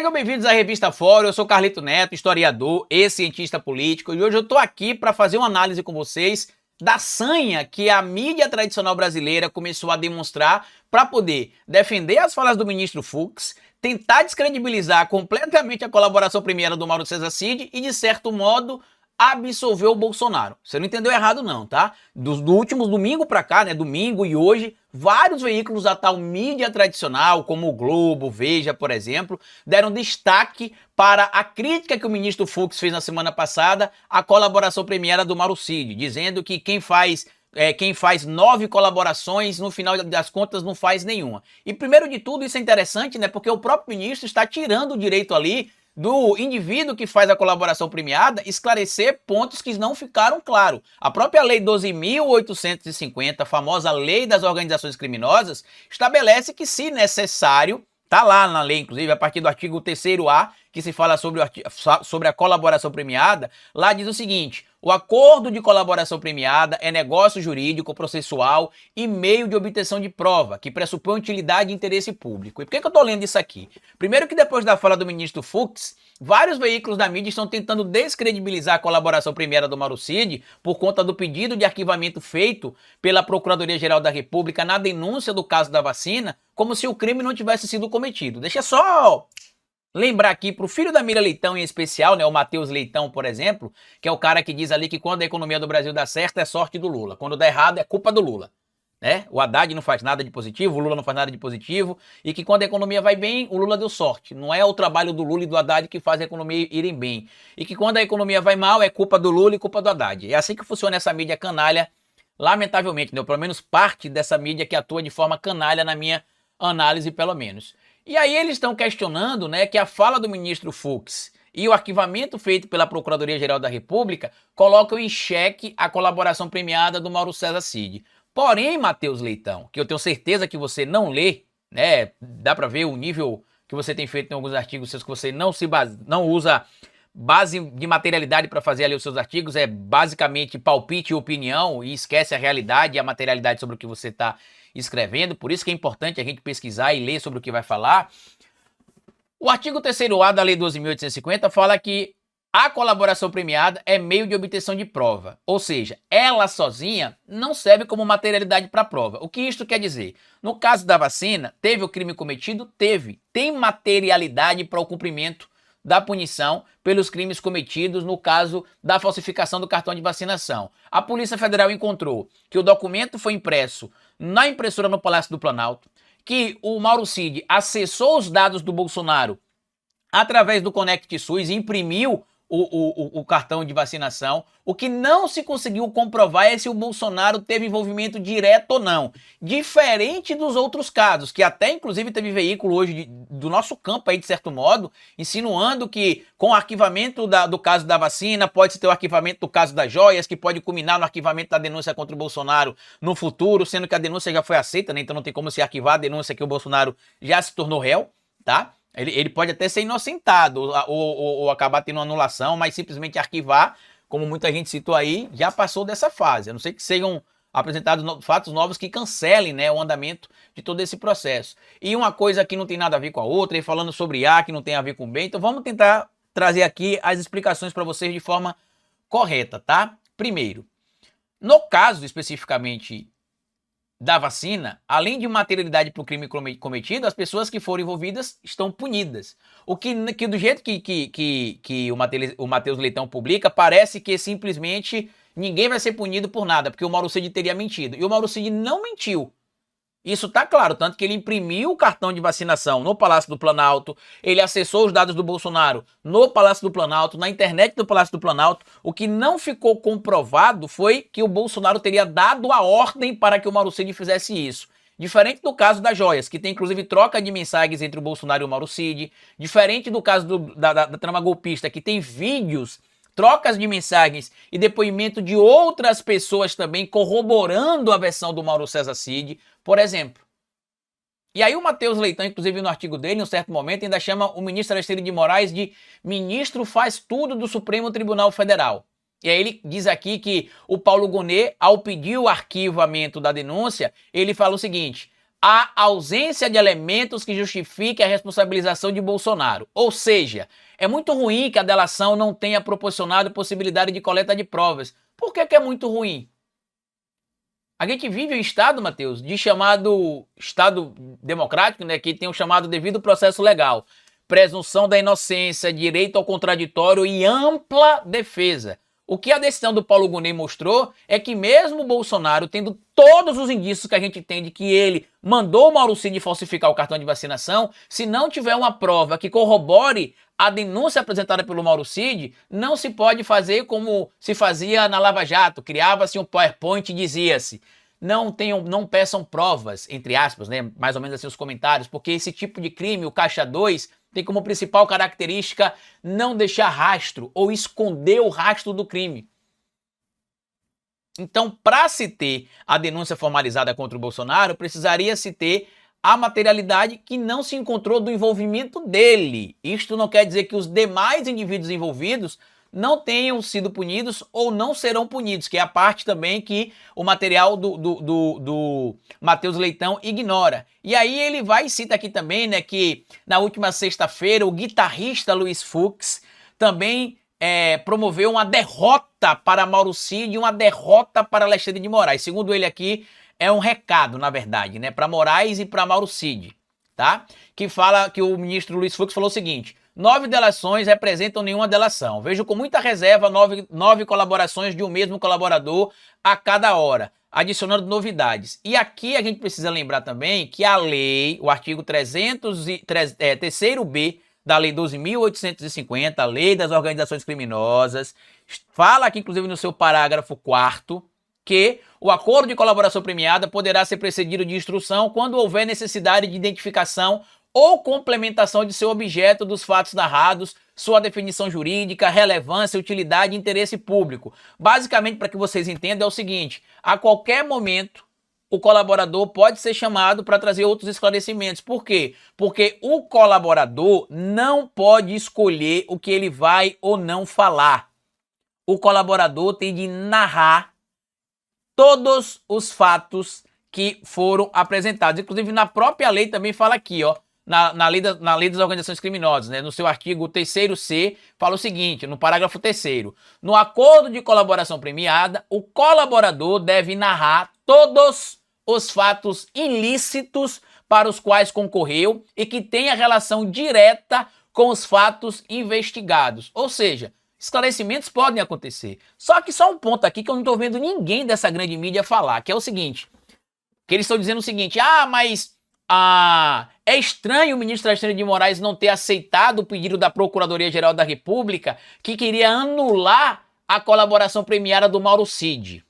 Sejam bem-vindos à Revista Fórum. Eu sou Carlito Neto, historiador e cientista político, e hoje eu estou aqui para fazer uma análise com vocês da sanha que a mídia tradicional brasileira começou a demonstrar para poder defender as falas do ministro Fux, tentar descredibilizar completamente a colaboração premiada do Mauro César Cid e, de certo modo, absolver o Bolsonaro. Você não entendeu errado não, tá? Do último domingo pra cá, né, domingo e hoje, vários veículos da tal mídia tradicional, como o Globo, Veja, por exemplo, deram destaque para a crítica que o ministro Fux fez na semana passada à colaboração premiada do Mauro Cid, dizendo que quem faz 9 colaborações, no final das contas, não faz nenhuma. E primeiro de tudo, isso é interessante, né? Porque o próprio ministro está tirando o direito ali do indivíduo que faz a colaboração premiada esclarecer pontos que não ficaram claros. A própria Lei 12.850, a famosa Lei das Organizações Criminosas, estabelece que, se necessário, tá lá na lei, inclusive, a partir do artigo 3º-A, que se fala sobre a colaboração premiada, lá diz o seguinte: o acordo de colaboração premiada é negócio jurídico, processual e meio de obtenção de prova, que pressupõe utilidade e interesse público. E por que eu tô lendo isso aqui? Primeiro que depois da fala do ministro Fux, vários veículos da mídia estão tentando descredibilizar a colaboração premiada do Mauro Cid por conta do pedido de arquivamento feito pela Procuradoria-Geral da República na denúncia do caso da vacina, como se o crime não tivesse sido cometido. Deixa só lembrar aqui pro filho da Mira Leitão em especial, né, o Matheus Leitão, por exemplo, que é o cara que diz ali que quando a economia do Brasil dá certo é sorte do Lula, quando dá errado é culpa do Lula, né? O Haddad não faz nada de positivo, o Lula não faz nada de positivo, e que quando a economia vai bem, o Lula deu sorte. Não é o trabalho do Lula e do Haddad que faz a economia irem bem. E que quando a economia vai mal é culpa do Lula e culpa do Haddad. É assim que funciona essa mídia canalha, lamentavelmente, né? Pelo menos parte dessa mídia que atua de forma canalha na minha análise, pelo menos. E aí eles estão questionando, né, que a fala do ministro Fux e o arquivamento feito pela Procuradoria-Geral da República colocam em xeque a colaboração premiada do Mauro César Cid. Porém, Matheus Leitão, que eu tenho certeza que você não lê, né, dá para ver o nível que você tem feito em alguns artigos seus, que você não usa base de materialidade para fazer ali os seus artigos, é basicamente palpite e opinião e esquece a realidade e a materialidade sobre o que você está escrevendo. Por isso que é importante a gente pesquisar e ler sobre o que vai falar. O artigo 3º-A da Lei 12.850 fala que a colaboração premiada é meio de obtenção de prova, ou seja, ela sozinha não serve como materialidade para prova. O que isto quer dizer? No caso da vacina, teve o crime cometido? Teve. Tem materialidade para o cumprimento da punição pelos crimes cometidos no caso da falsificação do cartão de vacinação. A Polícia Federal encontrou que o documento foi impresso na impressora no Palácio do Planalto, que o Mauro Cid acessou os dados do Bolsonaro através do Conect SUS e imprimiu o cartão de vacinação. O que não se conseguiu comprovar é se o Bolsonaro teve envolvimento direto ou não. Diferente dos outros casos, que até inclusive teve veículo hoje do nosso campo aí, de certo modo, insinuando que com o arquivamento do caso da vacina, pode-se ter o arquivamento do caso das joias, que pode culminar no arquivamento da denúncia contra o Bolsonaro no futuro, sendo que a denúncia já foi aceita, né? Então não tem como se arquivar a denúncia que o Bolsonaro já se tornou réu, tá? Ele pode até ser inocentado ou acabar tendo uma anulação, mas simplesmente arquivar, como muita gente citou aí, já passou dessa fase. A não ser que sejam apresentados fatos novos que cancelem, né, o andamento de todo esse processo. E uma coisa que não tem nada a ver com a outra, e falando sobre A, que não tem a ver com B, então vamos tentar trazer aqui as explicações para vocês de forma correta, tá? Primeiro, no caso especificamente da vacina, além de materialidade para o crime cometido, as pessoas que foram envolvidas estão punidas. O que do jeito que o Matheus Leitão publica, parece que simplesmente ninguém vai ser punido por nada, porque o Mauro Cid teria mentido. E o Mauro Cid não mentiu. Isso tá claro, tanto que ele imprimiu o cartão de vacinação no Palácio do Planalto, ele acessou os dados do Bolsonaro no Palácio do Planalto, na internet do Palácio do Planalto. O que não ficou comprovado foi que o Bolsonaro teria dado a ordem para que o Mauro Cid fizesse isso. Diferente do caso das joias, que tem inclusive troca de mensagens entre o Bolsonaro e o Mauro Cid. Diferente do caso da trama golpista, que tem vídeos, trocas de mensagens e depoimento de outras pessoas também corroborando a versão do Mauro César Cid, por exemplo. E aí o Matheus Leitão, inclusive no artigo dele, em um certo momento, ainda chama o ministro Alexandre de Moraes de ministro faz tudo do Supremo Tribunal Federal. E aí ele diz aqui que o Paulo Gonet, ao pedir o arquivamento da denúncia, ele fala o seguinte: a ausência de elementos que justifiquem a responsabilização de Bolsonaro. Ou seja, é muito ruim que a delação não tenha proporcionado possibilidade de coleta de provas. Por que é muito ruim? A gente vive um estado, Matheus, de chamado Estado democrático, né, que tem o chamado devido processo legal, presunção da inocência, direito ao contraditório e ampla defesa. O que a decisão do Paulo Gonet mostrou é que mesmo o Bolsonaro, tendo todos os indícios que a gente tem de que ele mandou o Mauro Cid falsificar o cartão de vacinação, se não tiver uma prova que corrobore a denúncia apresentada pelo Mauro Cid, não se pode fazer como se fazia na Lava Jato. Criava-se um PowerPoint e dizia-se: não peçam provas, entre aspas, né? Mais ou menos assim os comentários, porque esse tipo de crime, o Caixa 2, tem como principal característica não deixar rastro ou esconder o rastro do crime. Então, para se ter a denúncia formalizada contra o Bolsonaro, precisaria se ter a materialidade que não se encontrou do envolvimento dele. Isto não quer dizer que os demais indivíduos envolvidos não tenham sido punidos ou não serão punidos, que é a parte também que o material do Matheus Leitão ignora. E aí ele vai e cita aqui também, né, que na última sexta-feira o guitarrista Luiz Fux também promoveu uma derrota para Mauro Cid e uma derrota para Alexandre de Moraes. Segundo ele aqui, é um recado, na verdade, né, para Moraes e para Mauro Cid, tá? Que fala que o ministro Luiz Fux falou o seguinte: 9 delações representam nenhuma delação. Vejo com muita reserva 9 colaborações de um mesmo colaborador a cada hora, adicionando novidades. E aqui a gente precisa lembrar também que a lei, o artigo 3º B da Lei 12.850, a Lei das Organizações Criminosas, fala aqui, inclusive, no seu parágrafo 4º, que o acordo de colaboração premiada poderá ser precedido de instrução quando houver necessidade de identificação ou complementação de seu objeto dos fatos narrados, sua definição jurídica, relevância, utilidade e interesse público. Basicamente, para que vocês entendam, é o seguinte: a qualquer momento o colaborador pode ser chamado para trazer outros esclarecimentos. Por quê? Porque o colaborador não pode escolher o que ele vai ou não falar. O colaborador tem de narrar todos os fatos que foram apresentados. Inclusive, na própria lei também fala aqui, ó, na lei das organizações criminosas, né, no seu artigo 3º-C, fala o seguinte, no parágrafo 3º: no acordo de colaboração premiada, o colaborador deve narrar todos os fatos ilícitos para os quais concorreu e que tenha relação direta com os fatos investigados. Ou seja, esclarecimentos podem acontecer. Só que só um ponto aqui que eu não estou vendo ninguém dessa grande mídia falar, que é o seguinte, que eles estão dizendo o seguinte: mas é estranho o ministro Alexandre de Moraes não ter aceitado o pedido da Procuradoria-Geral da República, que queria anular a colaboração premiada do Mauro Cid.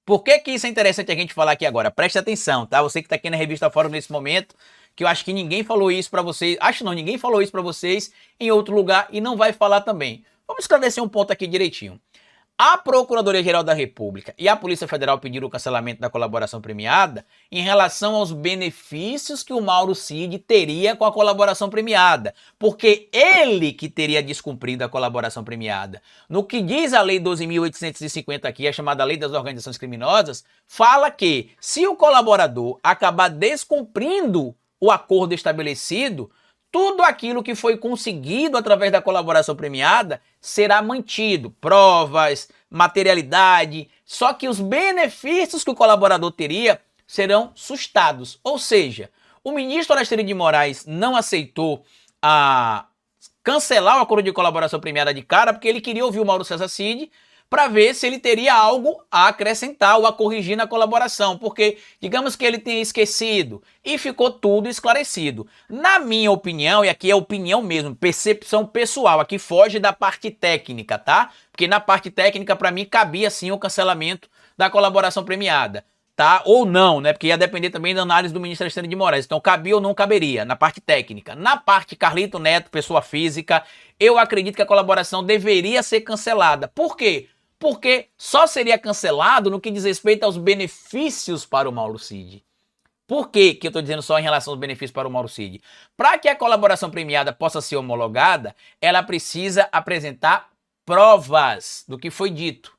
Por que isso é interessante a gente falar aqui agora? Preste atenção, tá? Você que está aqui na Revista Fórum nesse momento, que eu acho que ninguém falou isso para vocês, ninguém falou isso para vocês em outro lugar e não vai falar também. Vamos esclarecer um ponto aqui direitinho. A Procuradoria-Geral da República e a Polícia Federal pediram o cancelamento da colaboração premiada em relação aos benefícios que o Mauro Cid teria com a colaboração premiada, porque ele que teria descumprido a colaboração premiada. No que diz a Lei 12.850 aqui, a chamada Lei das Organizações Criminosas, fala que se o colaborador acabar descumprindo o acordo estabelecido, tudo aquilo que foi conseguido através da colaboração premiada será mantido, provas, materialidade, só que os benefícios que o colaborador teria serão sustados. Ou seja, o ministro Alexandre de Moraes não aceitou cancelar o acordo de colaboração premiada de cara, porque ele queria ouvir o Mauro César Cid para ver se ele teria algo a acrescentar ou a corrigir na colaboração, porque digamos que ele tenha esquecido e ficou tudo esclarecido. Na minha opinião, e aqui é opinião mesmo, percepção pessoal, aqui foge da parte técnica, tá? Porque na parte técnica, para mim, cabia sim o cancelamento da colaboração premiada, tá? Ou não, né? Porque ia depender também da análise do ministro Alexandre de Moraes. Então, cabia ou não caberia, na parte técnica. Na parte Carlito Neto, pessoa física, eu acredito que a colaboração deveria ser cancelada. Por quê? Porque só seria cancelado no que diz respeito aos benefícios para o Mauro Cid. Por que eu estou dizendo só em relação aos benefícios para o Mauro Cid? Para que a colaboração premiada possa ser homologada, ela precisa apresentar provas do que foi dito.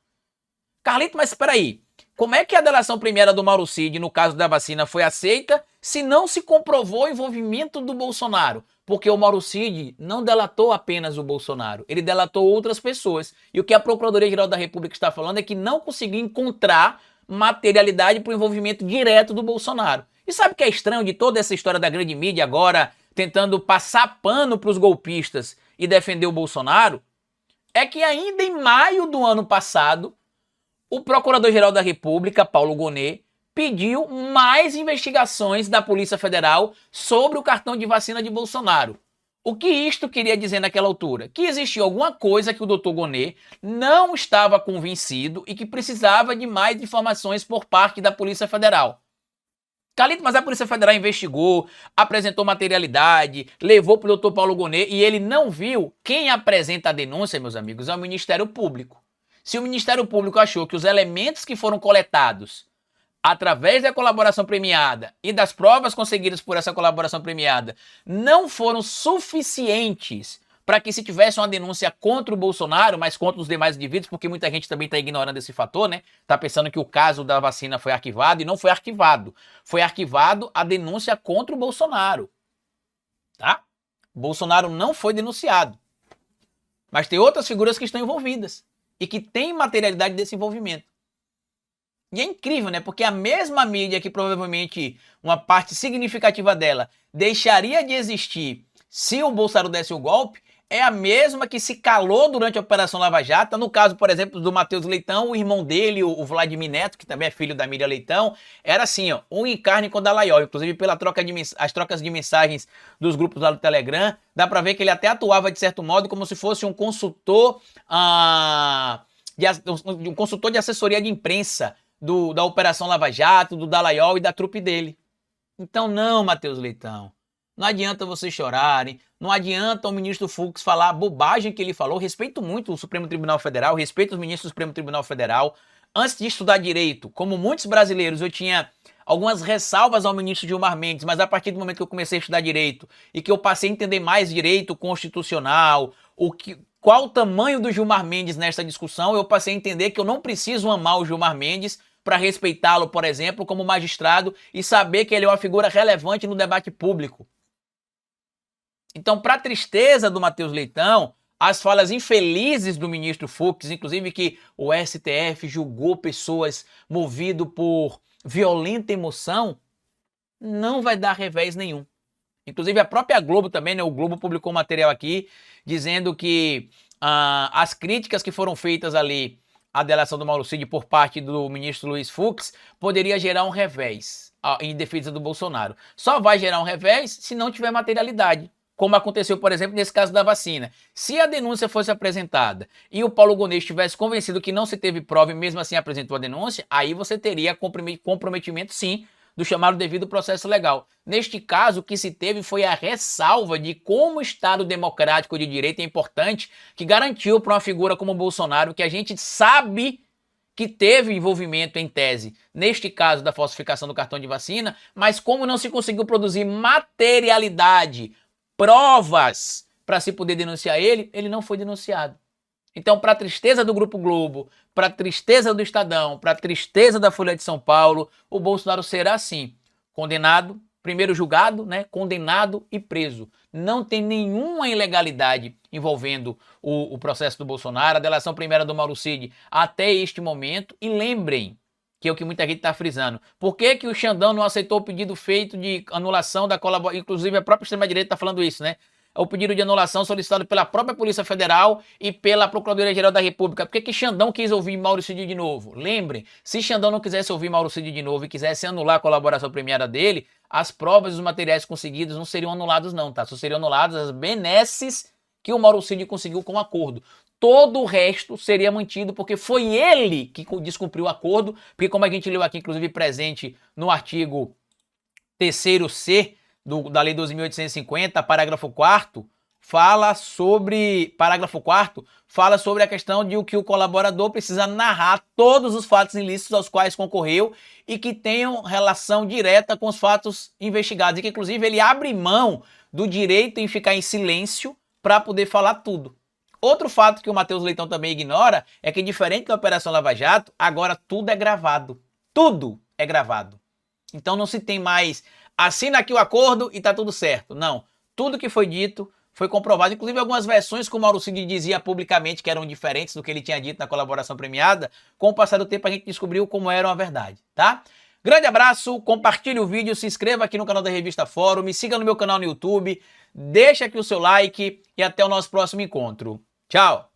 Carlito, mas espera aí. Como é que a delação premiada do Mauro Cid, no caso da vacina, foi aceita se não se comprovou o envolvimento do Bolsonaro? Porque o Mauro Cid não delatou apenas o Bolsonaro, ele delatou outras pessoas. E o que a Procuradoria-Geral da República está falando é que não conseguiu encontrar materialidade para o envolvimento direto do Bolsonaro. E sabe o que é estranho de toda essa história da grande mídia agora tentando passar pano para os golpistas e defender o Bolsonaro? É que ainda em maio do ano passado, o Procurador-Geral da República, Paulo Gonet, pediu mais investigações da Polícia Federal sobre o cartão de vacina de Bolsonaro. O que isto queria dizer naquela altura? Que existia alguma coisa que o Dr. Gonet não estava convencido e que precisava de mais informações por parte da Polícia Federal. Calito, mas a Polícia Federal investigou, apresentou materialidade, levou para o Dr. Paulo Gonet e ele não viu. Quem apresenta a denúncia, meus amigos, é o Ministério Público. Se o Ministério Público achou que os elementos que foram coletados através da colaboração premiada e das provas conseguidas por essa colaboração premiada não foram suficientes para que se tivesse uma denúncia contra o Bolsonaro, mas contra os demais indivíduos, porque muita gente também está ignorando esse fator, né? Está pensando que o caso da vacina foi arquivado e não foi arquivado. Foi arquivado a denúncia contra o Bolsonaro, tá? O Bolsonaro não foi denunciado. Mas tem outras figuras que estão envolvidas e que têm materialidade desse envolvimento. E é incrível, né? Porque a mesma mídia que provavelmente uma parte significativa dela deixaria de existir se o Bolsonaro desse o golpe, é a mesma que se calou durante a Operação Lava Jato. No caso, por exemplo, do Matheus Leitão, o irmão dele, o Vladimir Neto, que também é filho da Miriam Leitão, era assim, ó, um em carne com o Dallagnol. Inclusive, pela as trocas de mensagens dos grupos lá do Telegram, dá pra ver que ele até atuava, de certo modo, como se fosse um consultor, um consultor de assessoria de imprensa da Operação Lava Jato, do Dallagnol e da trupe dele. Então não, Matheus Leitão. Não adianta vocês chorarem, não adianta o ministro Fux falar a bobagem que ele falou. Respeito muito o Supremo Tribunal Federal, respeito os ministros do Supremo Tribunal Federal. Antes de estudar direito, como muitos brasileiros, eu tinha algumas ressalvas ao ministro Gilmar Mendes, mas a partir do momento que eu comecei a estudar direito e que eu passei a entender mais direito constitucional, qual o tamanho do Gilmar Mendes nessa discussão, eu passei a entender que eu não preciso amar o Gilmar Mendes para respeitá-lo, por exemplo, como magistrado e saber que ele é uma figura relevante no debate público. Então, para a tristeza do Matheus Leitão, as falas infelizes do ministro Fux, inclusive que o STF julgou pessoas movido por violenta emoção, não vai dar revés nenhum. Inclusive a própria Globo também, né? O Globo publicou um material aqui dizendo que as críticas que foram feitas ali à delação do Mauro Cid por parte do ministro Luiz Fux poderia gerar um revés em defesa do Bolsonaro. Só vai gerar um revés se não tiver materialidade. Como aconteceu, por exemplo, nesse caso da vacina. Se a denúncia fosse apresentada e o Paulo Gonet estivesse convencido que não se teve prova e mesmo assim apresentou a denúncia, aí você teria comprometimento, sim, do chamado devido processo legal. Neste caso, o que se teve foi a ressalva de como o Estado democrático de direito é importante, que garantiu para uma figura como o Bolsonaro, que a gente sabe que teve envolvimento em tese, neste caso da falsificação do cartão de vacina, mas como não se conseguiu produzir materialidade, provas para se poder denunciar ele não foi denunciado. Então, para a tristeza do Grupo Globo, para a tristeza do Estadão, para a tristeza da Folha de São Paulo, o Bolsonaro será assim, condenado, primeiro julgado, né, condenado e preso. Não tem nenhuma ilegalidade envolvendo o processo do Bolsonaro, a delação primeira do Mauro Cid até este momento. E lembrem, que é o que muita gente está frisando, por que o Xandão não aceitou o pedido feito de anulação da colaboração? Inclusive a própria extrema-direita está falando isso, né? O pedido de anulação solicitado pela própria Polícia Federal e pela Procuradoria-Geral da República. Por que Xandão quis ouvir Mauro Cid de novo? Lembrem, se Xandão não quisesse ouvir Mauro Cid de novo e quisesse anular a colaboração premiada dele, as provas e os materiais conseguidos não seriam anulados não, tá? Só seriam anuladas as benesses que o Mauro Cid conseguiu com o acordo. Todo o resto seria mantido, porque foi ele que descumpriu o acordo, porque como a gente leu aqui, inclusive presente no artigo 3º-C, da Lei 12.850, parágrafo 4º, fala sobre a questão de que o colaborador precisa narrar todos os fatos ilícitos aos quais concorreu e que tenham relação direta com os fatos investigados, e que inclusive ele abre mão do direito em ficar em silêncio para poder falar tudo. Outro fato que o Matheus Leitão também ignora é que, diferente da Operação Lava Jato, agora tudo é gravado. tudo é gravado. Então não se tem mais, assina aqui o acordo e tá tudo certo. Não, tudo que foi dito foi comprovado. Inclusive algumas versões que o Mauro Cid dizia publicamente que eram diferentes do que ele tinha dito na colaboração premiada. Com o passar do tempo a gente descobriu como era a verdade, tá? Grande abraço, compartilhe o vídeo, se inscreva aqui no canal da Revista Fórum, me siga no meu canal no YouTube, deixa aqui o seu like e até o nosso próximo encontro. Tchau!